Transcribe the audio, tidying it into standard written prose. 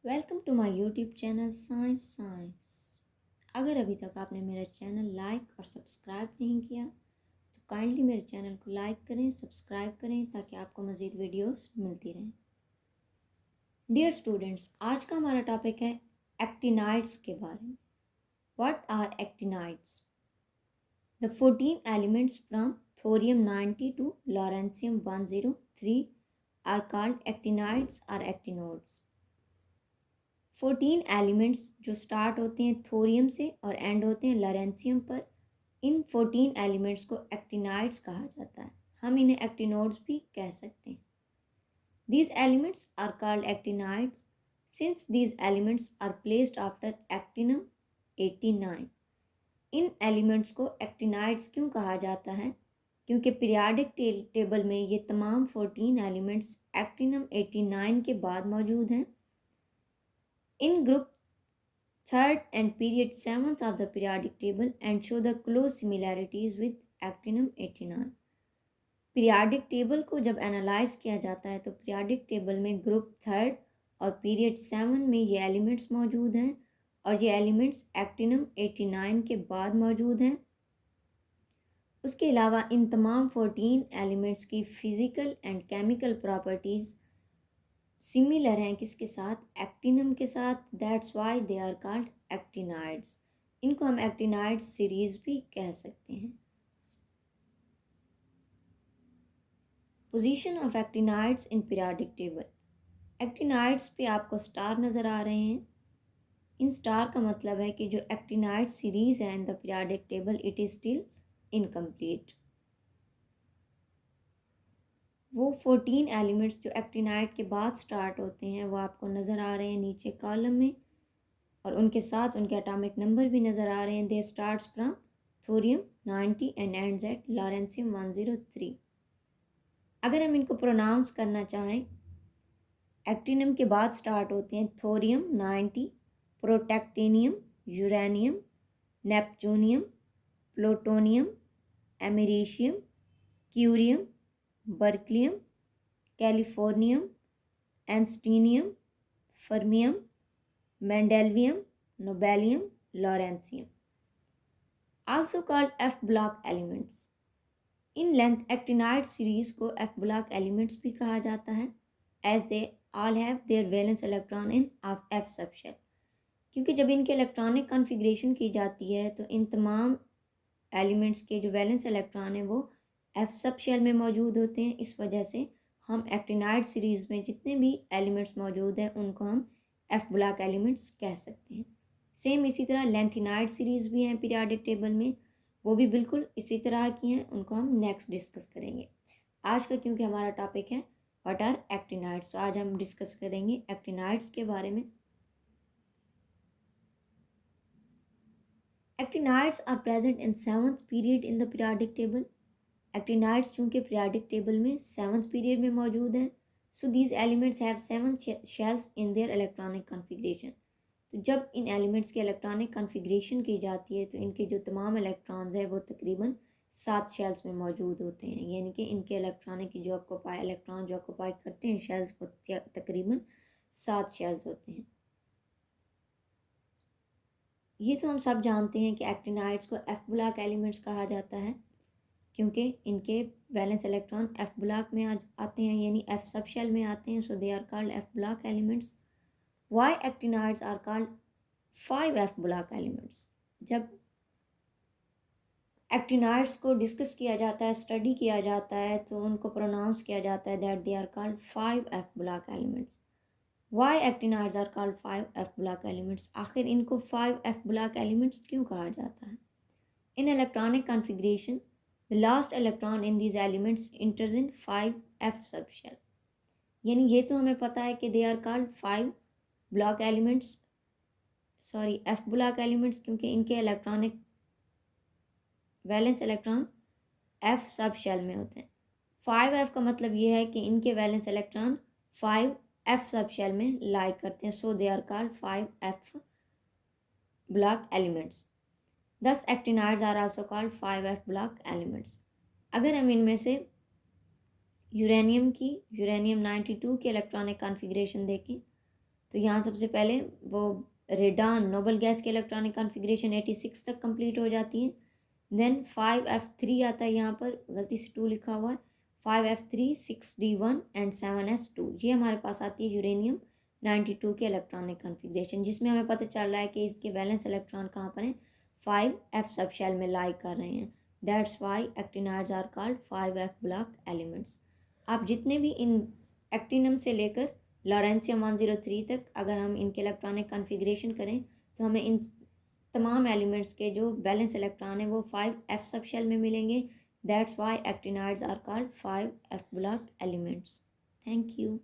Welcome to my YouTube channel science science. अगर अभी तक आपने मेरा चैनल लाइक और सब्सक्राइब नहीं किया तो काइंडली मेरे चैनल को लाइक करें, सब्सक्राइब करें ताकि आपको मज़ीद वीडियोस मिलती रहें। डियर स्टूडेंट्स, आज का हमारा टॉपिक है एक्टिनाइड्स के बारे में। What are actinides? The 14 elements from thorium 90 to lawrencium 103 are called actinides और एक्टिनोड्स। 14 एलिमेंट्स जो स्टार्ट होते हैं थोरियम से और एंड होते हैं लॉरेंशियम पर, इन 14 एलिमेंट्स को एक्टिनाइड्स कहा जाता है। हम इन्हें एक्टिनोड्स भी कह सकते हैं। These elements are called actinides since these elements are placed after actinum 89। In elements को एक्टिनाइड्स क्यों कहा जाता है? क्योंकि पीरियाडिक टेबल में ये तमाम 14 एलिमेंट्स एक्टिनम 89 के बाद मौजूद हैं। In group 3rd and period 7th of the periodic table and show the close similarities with actinum 89। Periodic table को जब एनालाइज किया जाता है तो पीरियाडिक टेबल में ग्रुप 3rd और पीरियड 7 में ये एलिमेंट्स मौजूद हैं और ये एलिमेंट्स एक्टिनम 89 के बाद मौजूद हैं। उसके अलावा इन तमाम 14 एलिमेंट्स की physical and chemical properties similar हैं किसके साथ? एक्टिनम के साथ। That's why they are called actinides. इनको हम एक्टिनाइड्स सीरीज भी कह सकते हैं। Position of actinides in periodic table. Actinides पे आपको स्टार नज़र आ रहे हैं। इन स्टार का मतलब है कि जो एक्टिनाइड सीरीज है इन the periodic table it is still incomplete. वो 14 एलिमेंट्स जो एक्टिनाइड के बाद स्टार्ट होते हैं वो आपको नज़र आ रहे हैं नीचे कॉलम में, और उनके साथ उनके एटॉमिक नंबर भी नज़र आ रहे हैं। They starts from thorium 90 and ends at lawrencium 103। अगर हम इनको प्रोनाउंस करना चाहें, एक्टिनम के बाद स्टार्ट होते हैं thorium 90, protactinium, uranium, neptunium, plutonium, americium, curium, berkelium, californium, einsteinium, fermium, mendelevium, nobelium, lawrencium. Also called F block elements. In length actinide series को एफ ब्लॉक एलिमेंट्स भी कहा जाता है, as they all have their valence electron in of F subshell. क्योंकि जब इनके electronic configuration की जाती है तो इन तमाम एलिमेंट्स के जो वैलेंस इलेक्ट्रॉन हैं वो एफ सबशेल में मौजूद होते हैं। इस वजह से हम एक्टिनाइड सीरीज़ में जितने भी एलिमेंट्स मौजूद हैं उनको हम एफ ब्लॉक एलिमेंट्स कह सकते हैं। सेम इसी तरह लेंथिनाइड सीरीज़ भी हैं पीरियोडिक टेबल में, वो भी बिल्कुल इसी तरह की हैं, उनको हम नेक्स्ट डिस्कस करेंगे। आज का क्योंकि हमारा टॉपिक है व्हाट आर एक्टिनाइड्स, तो आज हम डिस्कस करेंगे एक्टिनाइड्स के बारे में। Actinides are present in 7th period in the periodic table. Actinides चूँकि पीरियोडिक टेबल में 7th पीरियड में मौजूद हैं, so these elements have 7 shells in their electronic configuration. तो जब इन एलिमेंट्स की इलेक्ट्रॉनिक कॉन्फ़िगरेशन की जाती है तो इनके जो तमाम इलेक्ट्रॉन्स हैं वो तकरीबन 7 शेल्स में मौजूद होते हैं, यानी कि इनके इलेक्ट्रॉनिक जो इलेक्ट्रॉन जो ऑक्यूपाई करते हैं शेल्स वो तकरीबन 7 शेल्स होते हैं। ये तो हम सब जानते हैं कि एक्टिनाइड्स को एफ ब्लॉक एलिमेंट्स कहा जाता है क्योंकि इनके वैलेंस इलेक्ट्रॉन एफ ब्लॉक में आते हैं, यानी एफ सब शेल में आते हैं। So they are called F block elements. Why actinides are called 5 F block elements? जब एक्टिनाइड्स को डिस्कस किया जाता है, स्टडी किया जाता है, तो उनको प्रोनाउंस किया जाता है that they are called 5 F block elements. Why actinides are called 5 F block elements? आखिर इनको 5 एफ ब्लॉक एलिमेंट्स क्यों कहा जाता है? इन electronic configuration the last electron in these elements enters in 5f subshell। यानी ये तो हमें पता है कि they are called 5 block elements, sorry f block elements, क्योंकि इनके इलेक्ट्रॉनिक वैलेंस इलेक्ट्रॉन f सब शेल में होते हैं। 5f का मतलब ये है कि इनके वैलेंस इलेक्ट्रॉन 5f सब शेल में लाई करते हैं, so they are called 5f block elements। Thus actinides are also called 5f block elements। अगर हम इनमें से यूरेनियम 92 की इलेक्ट्रॉनिक कॉन्फ़िगरेशन देखें तो यहाँ सबसे पहले वो रेडान नोबल गैस की इलेक्ट्रॉनिक कॉन्फ़िगरेशन 86 तक कंप्लीट हो जाती है। देन 5f3 आता है, यहाँ पर गलती से 2 लिखा हुआ है। 5f3 6d1 एंड 7s2 ये हमारे पास आती है यूरेनियम 92 के इलेक्ट्रॉनिक कॉन्फ़िगरेशन, जिसमें हमें पता चल रहा है कि इसके वैलेंस इलेक्ट्रॉन कहाँ पर हैं, 5f सब शेल में लाई कर रहे हैं। That's why actinides are called 5f block elements. आप जितने भी इन एक्टिनम से लेकर लॉरेंशियम 103 तक अगर हम इनके इलेक्ट्रॉनिक कॉन्फ़िगरेशन करें तो हमें इन तमाम एलिमेंट्स के जो बैलेंस इलेक्ट्रॉन है वो 5f सब शेल में मिलेंगे। That's why actinides are called 5f block elements. Thank you.